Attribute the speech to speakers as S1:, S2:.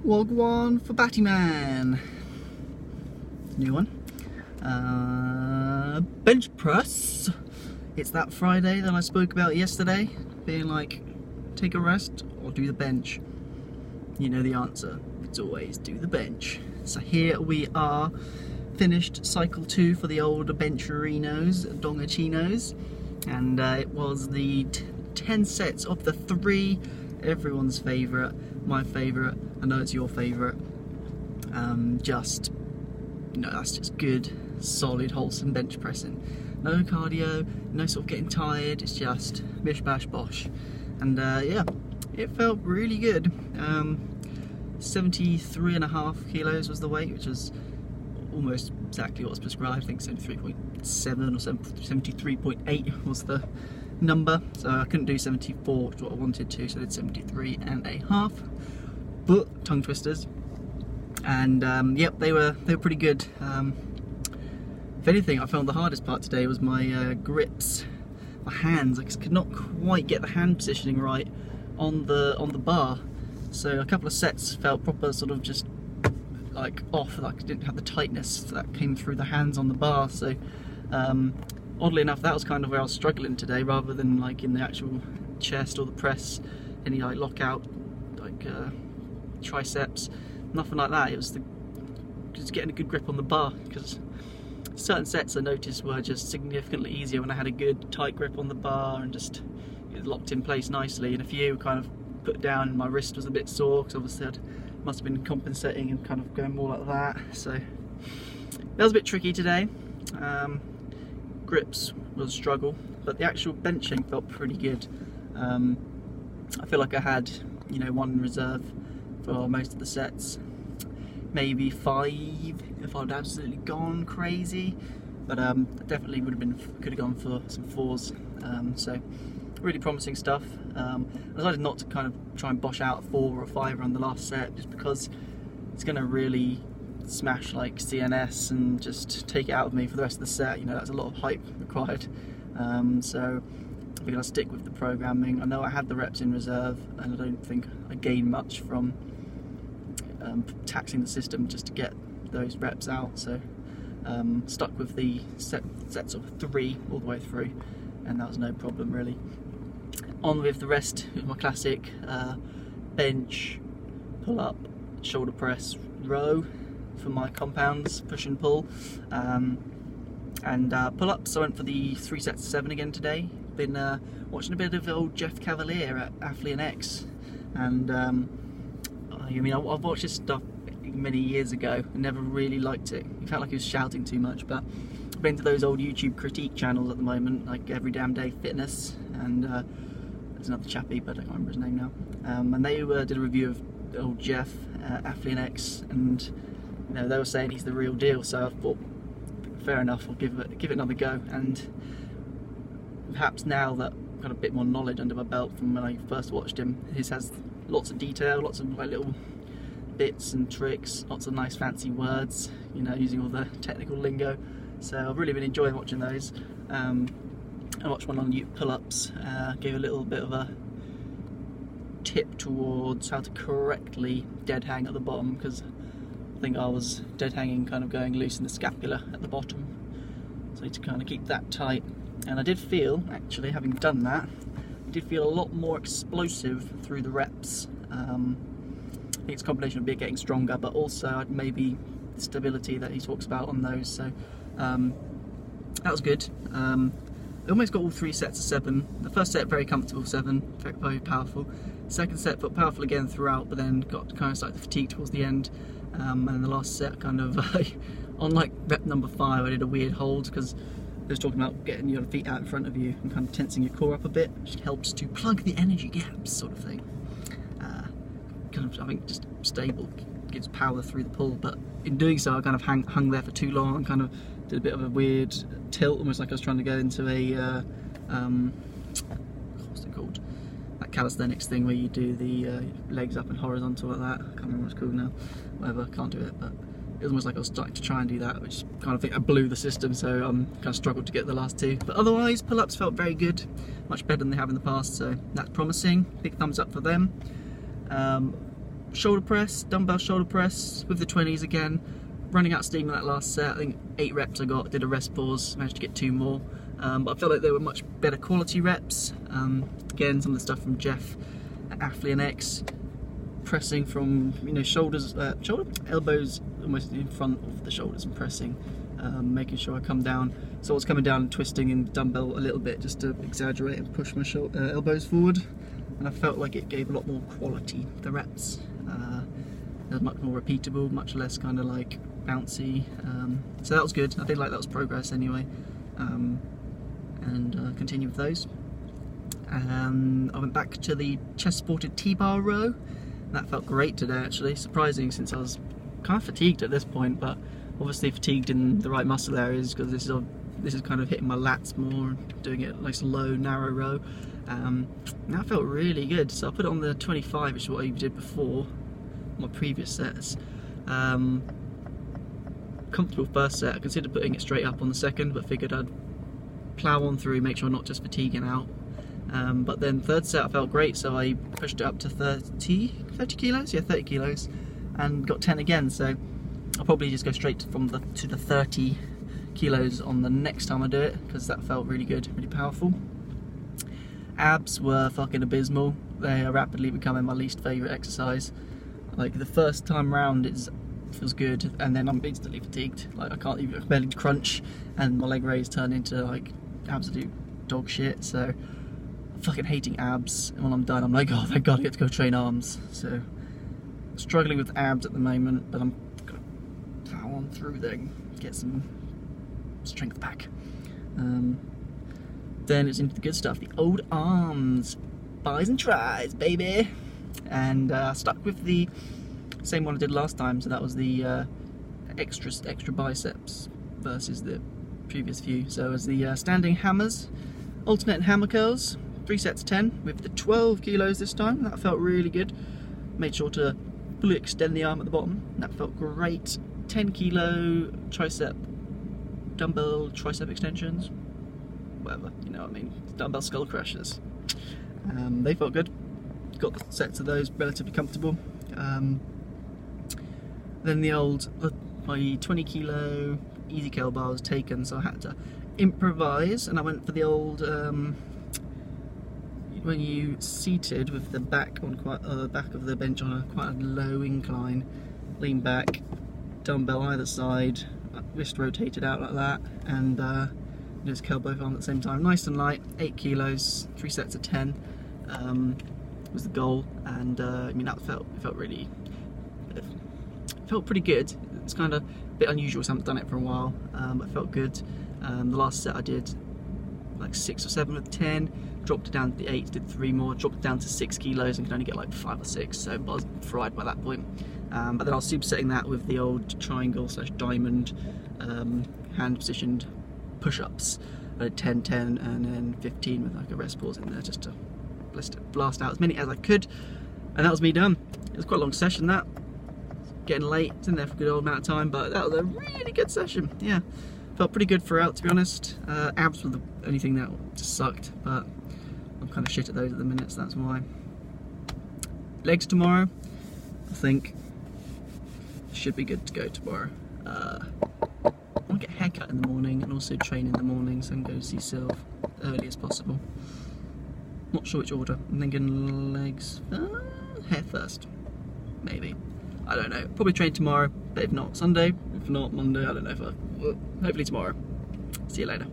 S1: Wagwan for Battyman. New one. Bench press. It's that Friday that I spoke about yesterday, being like, take a rest or do the bench. You know the answer. It's always do the bench. So here we are, finished cycle 2 for the old Bencherinos, Dongachinos, and it was the 10 sets of the 3. Everyone's favourite, my favourite. I know it's your favourite. That's just good, solid, wholesome bench pressing. No cardio, no sort of getting tired. It's just bish bash bosh, and yeah, it felt really good. 73.5 kilos was the weight, which was almost exactly what was prescribed. I think 73.7 or 73.8 was the number, so I couldn't do 74, which is what I wanted to, so I did 73.5. But tongue twisters, and yep, they were pretty good. If anything, I found the hardest part today was my grips, my hands. I just could not quite get the hand positioning right on the bar. So a couple of sets felt proper sort of just like off, like I didn't have the tightness that came through the hands on the bar. So oddly enough, that was kind of where I was struggling today, rather than like in the actual chest or the press, any like lockout, like triceps, nothing like that. It was just getting a good grip on the bar, because certain sets I noticed were just significantly easier when I had a good tight grip on the bar and just it locked in place nicely, and a few kind of put down and my wrist was a bit sore, because obviously I must have been compensating and kind of going more like that. So that was a bit tricky today. Grips was a struggle, but the actual benching felt pretty good. I feel like I had, you know, one in reserve for most of the sets, maybe 5 if I'd absolutely gone crazy, but definitely could have gone for some 4s. So really promising stuff. I decided not to kind of try and bosh out a 4 or a 5 on the last set, just because it's going to really smash like CNS and just take it out of me for the rest of the set. You know, that's a lot of hype required. So we're going to stick with the programming. I know I had the reps in reserve, and I don't think I gained much from taxing the system just to get those reps out. So stuck with the sets of 3 all the way through, and that was no problem really. On with the rest of my classic bench, pull up, shoulder press, row for my compounds, push and pull, and pull ups. I went for the 3 sets of 7 again today. Been watching a bit of old Jeff Cavalier at Athlean X, and I mean, I've watched his stuff many years ago and never really liked it. He felt like he was shouting too much, but I've been to those old YouTube critique channels at the moment, like Every Damn Day Fitness, and there's another chappie, but I can't remember his name now. And they did a review of old Jeff Athlean X, and you know, they were saying he's the real deal. So I thought, fair enough, I'll give it another go. And perhaps now that I've got a bit more knowledge under my belt from when I first watched him, his has lots of detail, lots of like little bits and tricks, lots of nice fancy words, you know, using all the technical lingo. So I've really been enjoying watching those. I watched one on pull-ups, gave a little bit of a tip towards how to correctly dead hang at the bottom, because I think I was dead hanging kind of going loose in the scapula at the bottom, so you need to kind of keep that tight. And I did feel, actually, having done that, I did feel a lot more explosive through the reps. I think it's a combination of getting stronger, but also maybe the stability that he talks about on those. So that was good. I almost got all 3 sets of 7. The first set, very comfortable 7, very powerful. Second set felt powerful again throughout, but then got kind of like the fatigue towards the end. And the last set, kind of on like rep number 5, I did a weird hold, because it was talking about getting your feet out in front of you and kind of tensing your core up a bit, which helps to plug the energy gaps, sort of thing. Kind of, I think, just stable, gives power through the pull. But in doing so, I kind of hung there for too long and kind of did a bit of a weird tilt, almost like I was trying to go into a what's it called? That calisthenics thing where you do the legs up and horizontal like that. I can't remember what it's called now. Whatever, can't do it, but it was almost like I was starting to try and do that, which kind of think I blew the system, so kind of struggled to get the last 2. But otherwise, pull-ups felt very good, much better than they have in the past, so that's promising. Big thumbs up for them. shoulder press, dumbbell shoulder press with the 20s again. Running out of steam in that last set. I think 8 reps I got, did a rest pause, managed to get 2 more. But I felt like they were much better quality reps. Again, some of the stuff from Jeff at Athlean X, pressing from shoulders, elbows almost in front of the shoulders and pressing, making sure I come down. So I was coming down and twisting in dumbbell a little bit just to exaggerate and push my elbows forward, and I felt like it gave a lot more quality to the reps. It was much more repeatable, much less kind of like bouncy. So that was good. I feel like that was progress anyway. And continue with those. I went back to the chest supported T-bar row. That felt great today actually, surprising since I was kind of fatigued at this point, but obviously fatigued in the right muscle areas because this is kind of hitting my lats more, doing it nice low, narrow row. That felt really good, so I put it on the 25, which is what I did before, my previous sets. Comfortable first set. I considered putting it straight up on the second, but figured I'd plough on through, make sure I'm not just fatiguing out. But then third set I felt great, so I pushed it up to 30 kilos? Yeah, 30 kilos, and got 10 again, so I'll probably just go straight to the 30 kilos on the next time I do it, because that felt really good, really powerful. Abs were fucking abysmal. They are rapidly becoming my least favourite exercise. Like the first time round it feels good, and then I'm instantly fatigued. Like I can't even barely crunch, and my leg raise turn into like absolute dog shit. So I'm fucking hating abs, and when I'm done I'm like, oh thank god I get to go train arms. So struggling with abs at the moment, but I'm gonna plow on through there and get some strength back. Then it's into the good stuff, the old arms, bis and tris, baby. And stuck with the same one I did last time, so that was the extra biceps versus the previous few. So as the standing hammers, alternate hammer curls, 3 sets of 10 with the 12 kilos this time. That felt really good. Made sure to fully extend the arm at the bottom. That felt great. 10 kilo tricep, dumbbell tricep extensions, whatever, you know what I mean, dumbbell skull crushers. They felt good. Got the sets of those relatively comfortable. Then my 20 kilo easy curl bar was taken, so I had to improvise, and I went for the old when you seated with the back on back of the bench on a quite a low incline, lean back, dumbbell either side, wrist rotated out like that, and just curl both arms at the same time. Nice and light, 8 kilos, 3 sets of 10. Was the goal, and I mean that felt really, it felt pretty good. It's kind of a bit unusual, so I haven't done it for a while, but it felt good. The last set I did like 6 or 7 with 10, dropped it down to the 8, did 3 more, dropped it down to 6 kilos and could only get like 5 or 6, so I was fried by that point. But then I was supersetting that with the old triangle / diamond hand positioned push-ups. I did 10, 10 and then 15 with like a rest pause in there just to blast out as many as I could, and that was me done. It was quite a long session, that. Getting late, it's in there for a good old amount of time, but that was a really good session. Yeah, felt pretty good throughout, to be honest. Abs were the only thing that just sucked, but I'm kind of shit at those at the minute, so that's why. Legs tomorrow, I think should be good to go tomorrow. I want to get a haircut in the morning and also train in the morning, so I can go see Sylv early as possible. Not sure which order. I'm thinking legs, hair first, maybe. I don't know. Probably train tomorrow, but if not Sunday, if not Monday, I don't know. Hopefully tomorrow. See you later.